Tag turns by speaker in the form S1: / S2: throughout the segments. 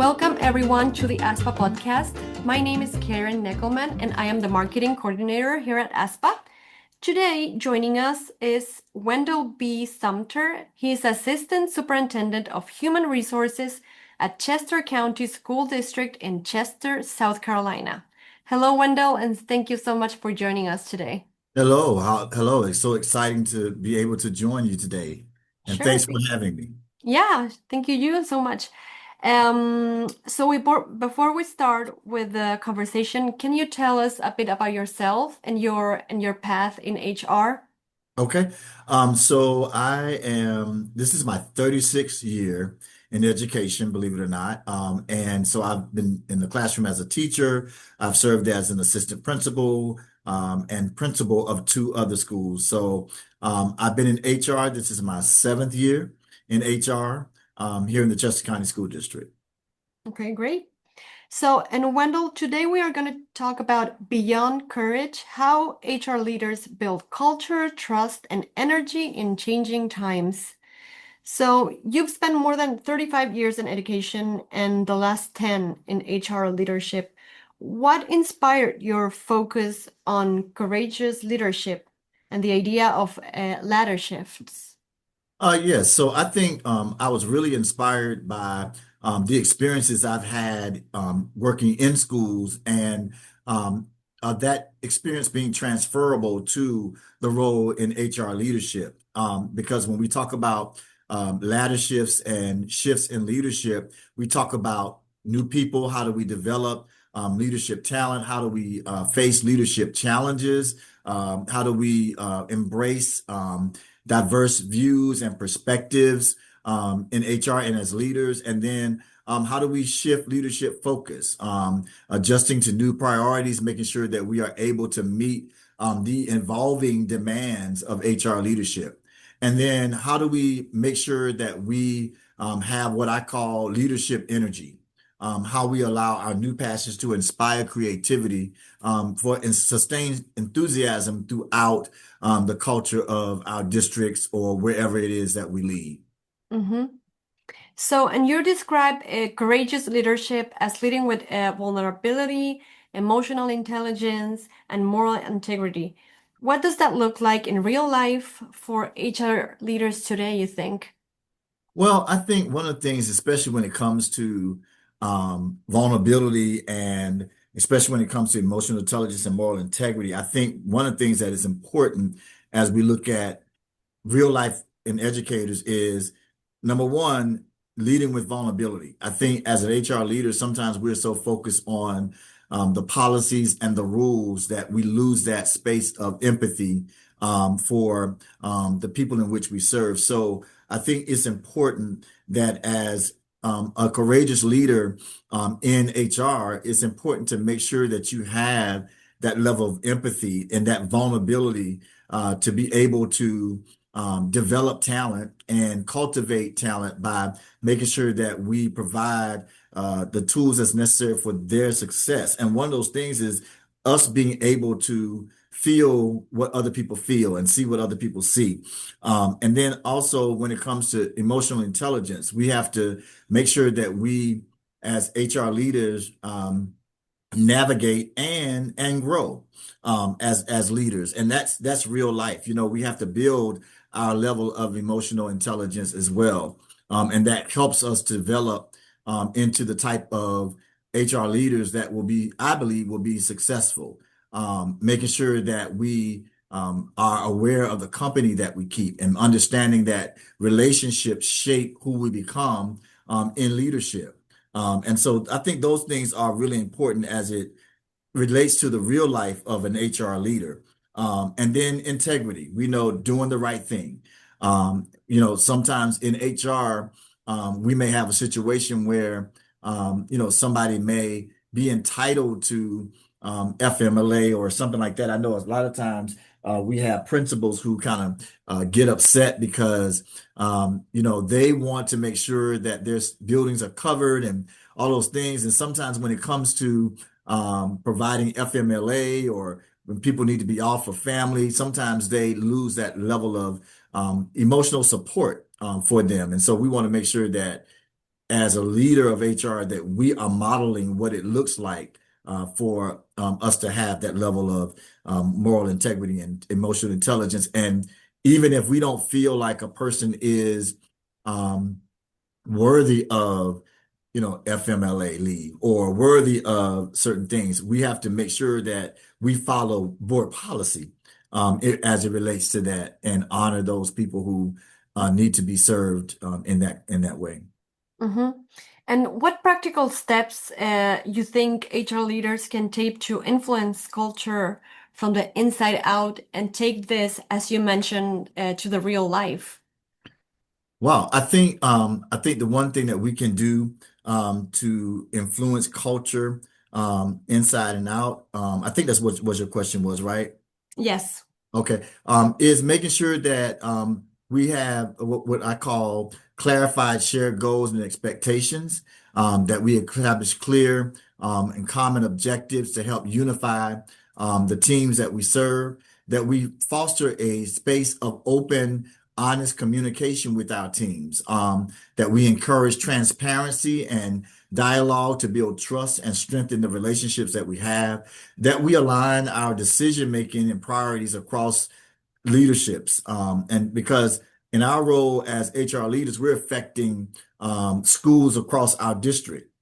S1: Welcome everyone to the ASPA podcast. My name is Karen Neckelman and I am the marketing coordinator here at ASPA. Today, joining us is Wendell B. Sumter. He is Assistant Superintendent of Human Resources at Chester County School District in Chester, South Carolina. Hello, Wendell, and thank you so much for joining us today.
S2: Hello. It's so exciting to be able to join you today. And
S1: Sure.
S2: thanks for having me.
S1: Yeah, thank you so much. Before we start with the conversation, can you tell us a bit about yourself and your path in HR?
S2: Okay. This is my 36th year in education, believe it or not. And so I've been in the classroom as a teacher. I've served as an assistant principal, and principal of two other schools. I've been in HR. This is my seventh year in HR, here in the Chester County School District.
S1: Okay, great. And Wendell, today we are going to talk about Beyond Courage, how HR leaders build culture, trust, and energy in changing times. So, you've spent more than 35 years in education and the last 10 in HR leadership. What inspired your focus on courageous leadership and the idea of ladder shifts?
S2: Yes, so I think I was really inspired by the experiences I've had working in schools and that experience being transferable to the role in HR leadership. Because when we talk about ladder shifts and shifts in leadership, we talk about new people. How do we develop leadership talent? How do we face leadership challenges? How do we embrace diverse views and perspectives in HR and as leaders? And then how do we shift leadership focus, adjusting to new priorities, making sure that we are able to meet the evolving demands of HR leadership? And then how do we make sure that we have what I call leadership energy? How we allow our new passions to inspire creativity for and sustain enthusiasm throughout the culture of our districts or wherever it is that we lead.
S1: Mm-hmm. And you describe courageous leadership as leading with vulnerability, emotional intelligence, and moral integrity. What does that look like in real life for HR leaders today, you think?
S2: Well, I think one of the things, especially when it comes to vulnerability and especially when it comes to emotional intelligence and moral integrity, I think one of the things that is important as we look at real life in educators is number one, leading with vulnerability. I think as an HR leader, sometimes we're so focused on the policies and the rules that we lose that space of empathy for the people in which we serve. So I think it's important that as a courageous leader in HR, it's important to make sure that you have that level of empathy and that vulnerability to be able to develop talent and cultivate talent by making sure that we provide the tools that's necessary for their success. And one of those things is us being able to feel what other people feel and see what other people see. And then also when it comes to emotional intelligence, we have to make sure that we, as HR leaders, navigate and grow as leaders, and that's real life. You know, we have to build our level of emotional intelligence as well, and that helps us develop into the type of HR leaders that will be, I believe, will be successful. Making sure that we are aware of the company that we keep and understanding that relationships shape who we become in leadership. And so I think those things are really important as it relates to the real life of an HR leader. And then integrity, we know doing the right thing. Sometimes in HR, we may have a situation where, somebody may be entitled to FMLA or something like that. I know a lot of times we have principals who kind of get upset because they want to make sure that their buildings are covered and all those things. And sometimes when it comes to providing FMLA or when people need to be off for family, sometimes they lose that level of emotional support for them. And so we want to make sure that as a leader of HR that we are modeling what it looks like for us to have that level of moral integrity and emotional intelligence. And even if we don't feel like a person is um, worthy of, FMLA leave or worthy of certain things, we have to make sure that we follow board policy as it relates to that and honor those people who need to be served in that way.
S1: Hmm. And what practical steps you think HR leaders can take to influence culture from the inside out and take this, as you mentioned, to the real life?
S2: Wow, I think the one thing that we can do to influence culture inside and out, I think that's what your question was, right?
S1: Yes.
S2: Okay. Is making sure that we have what I call clarified shared goals and expectations, that we establish clear and common objectives to help unify the teams that we serve, that we foster a space of open, honest communication with our teams, that we encourage transparency and dialogue to build trust and strengthen the relationships that we have, that we align our decision making and priorities across leaderships. And because in our role as HR leaders, we're affecting schools across our district.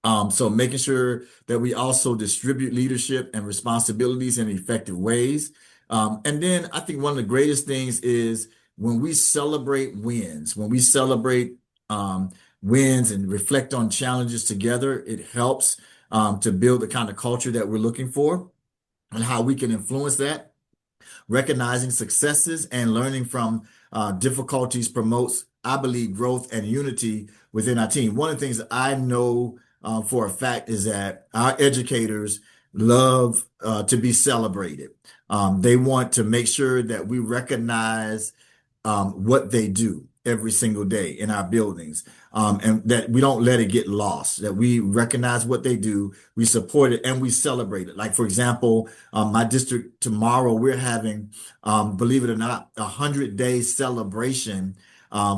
S2: So making sure that we also distribute leadership and responsibilities in effective ways. And then I think one of the greatest things is when we celebrate wins, when we celebrate wins and reflect on challenges together, it helps to build the kind of culture that we're looking for and how we can influence that. Recognizing successes and learning from difficulties promotes, I believe, growth and unity within our team. One of the things that I know for a fact is that our educators love to be celebrated. They want to make sure that we recognize what they do every single day in our buildings, and that we don't let it get lost, that we recognize what they do, we support it, and we celebrate it. Like, for example, my district tomorrow, we're having, believe it or not, 100-day celebration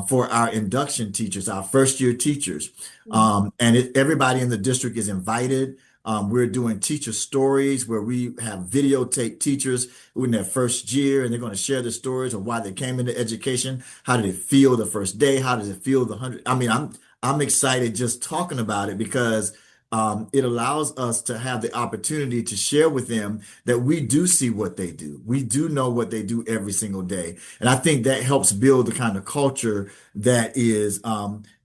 S2: for our induction teachers, our first year teachers. And everybody in the district is invited. We're doing teacher stories where we have videotape teachers who in their first year, and they're going to share the stories of why they came into education. How did it feel the first day? How does it feel the 100? I mean, I'm excited just talking about it because it allows us to have the opportunity to share with them that we do see what they do. We do know what they do every single day. And I think that helps build the kind of culture that is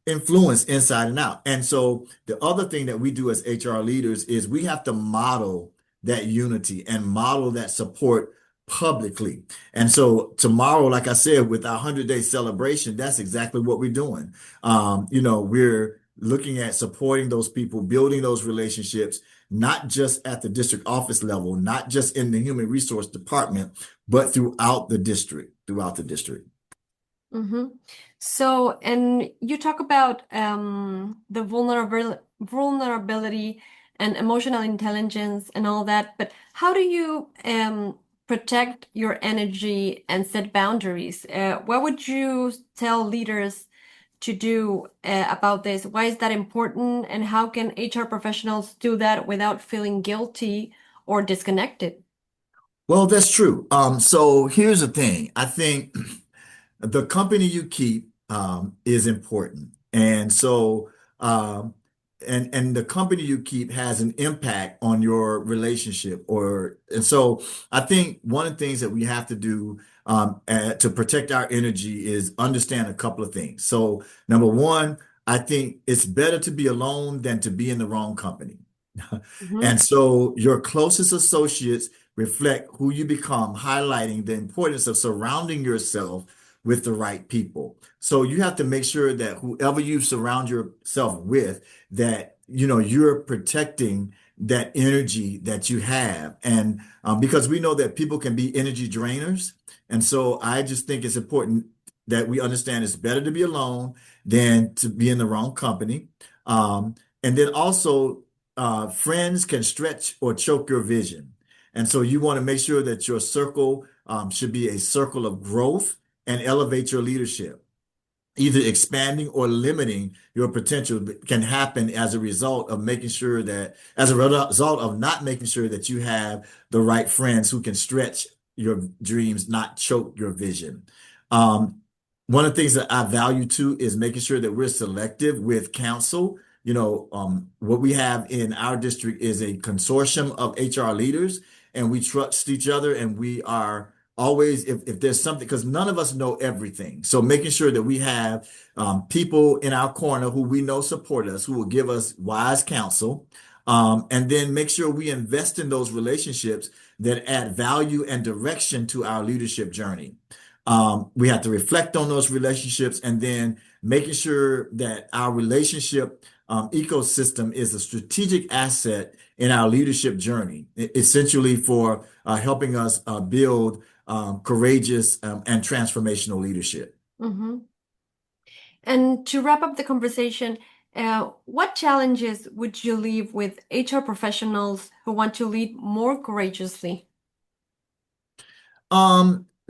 S2: influence inside and out. And so the other thing that we do as HR leaders is we have to model that unity and model that support publicly. And so tomorrow, like I said, with our 100-day celebration, that's exactly what we're doing. We're looking at supporting those people, building those relationships, not just at the district office level, not just in the human resource department, but throughout the district.
S1: Mm-hmm. So, and you talk about the vulnerability and emotional intelligence and all that, but how do you protect your energy and set boundaries? What would you tell leaders to do about this? Why is that important? And how can HR professionals do that without feeling guilty or disconnected?
S2: Well, that's true. So here's the thing. I think the company you keep is important. And so and the company you keep has an impact on your relationship and so I think one of the things that we have to do to protect our energy is understand a couple of things. So number one, I think it's better to be alone than to be in the wrong company.
S1: Mm-hmm.
S2: And so your closest associates reflect who you become, highlighting the importance of surrounding yourself with the right people. So you have to make sure that whoever you surround yourself with, that you're protecting that energy that you have. And because we know that people can be energy drainers. And so I just think it's important that we understand it's better to be alone than to be in the wrong company. And then also, friends can stretch or choke your vision. And so you want to make sure that your circle should be a circle of growth and elevate your leadership. either expanding or limiting your potential can happen as a result of making sure that, as a result of not making sure that you have the right friends who can stretch your dreams, not choke your vision. Um, One of the things that I value too is making sure that we're selective with counsel. What we have in our district is a consortium of HR leaders, and we trust each other, and we are always, if there's something, because none of us know everything. So making sure that we have people in our corner who we know support us, who will give us wise counsel, and then make sure we invest in those relationships that add value and direction to our leadership journey. We have to reflect on those relationships and then making sure that our relationship ecosystem is a strategic asset in our leadership journey, essentially for helping us build courageous and transformational leadership.
S1: Hmm. And to wrap up the conversation, what challenges would you leave with HR professionals who want to lead more courageously?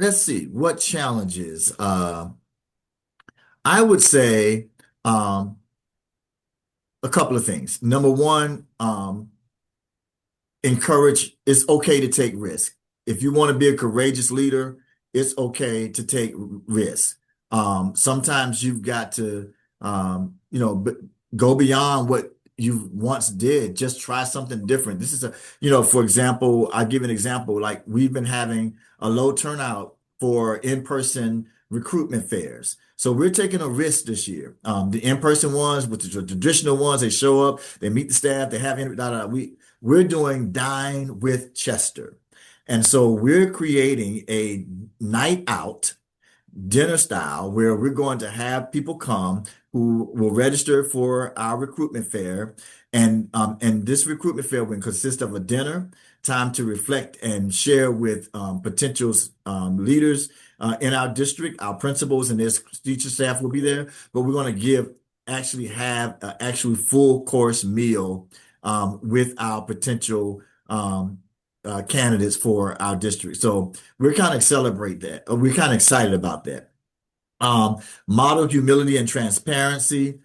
S2: Let's see, what challenges? I would say um, a couple of things. Number one, encourage, it's okay to take risk. If you want to be a courageous leader, it's okay to take risks. Sometimes you've got to, go beyond what you once did. Just try something different. This is for example, I give an example, like we've been having a low turnout for in-person recruitment fairs. So we're taking a risk this year. The in-person ones, with the traditional ones, they show up, they meet the staff, they have, we're doing Dine with Chester. And so we're creating a night out dinner style where we're going to have people come who will register for our recruitment fair. And this recruitment fair will consist of a dinner, time to reflect and share with potential leaders in our district. Our principals and their teacher staff will be there, but we're going to actually have an actual full course meal with our potential candidates for our district. So we're kind of celebrate that. We're kind of excited about that. Model humility and transparency.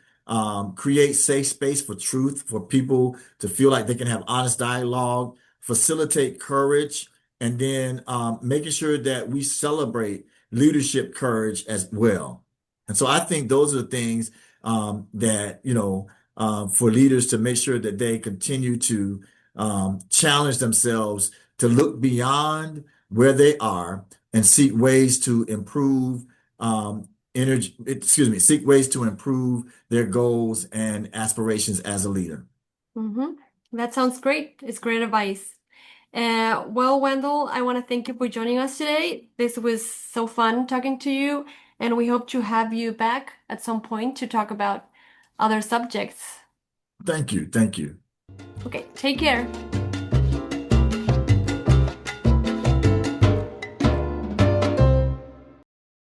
S2: Create safe space for truth for people to feel like they can have honest dialogue. Facilitate courage, and then making sure that we celebrate leadership courage as well. And so I think those are the things that for leaders to make sure that they continue to challenge themselves to look beyond where they are and seek ways to improve seek ways to improve their goals and aspirations as a leader.
S1: Hmm. That sounds great. It's great advice. Well, Wendell, I want to thank you for joining us today. This was so fun talking to you, and we hope to have you back at some point to talk about other subjects.
S2: Thank you. Thank you.
S1: Okay, take care.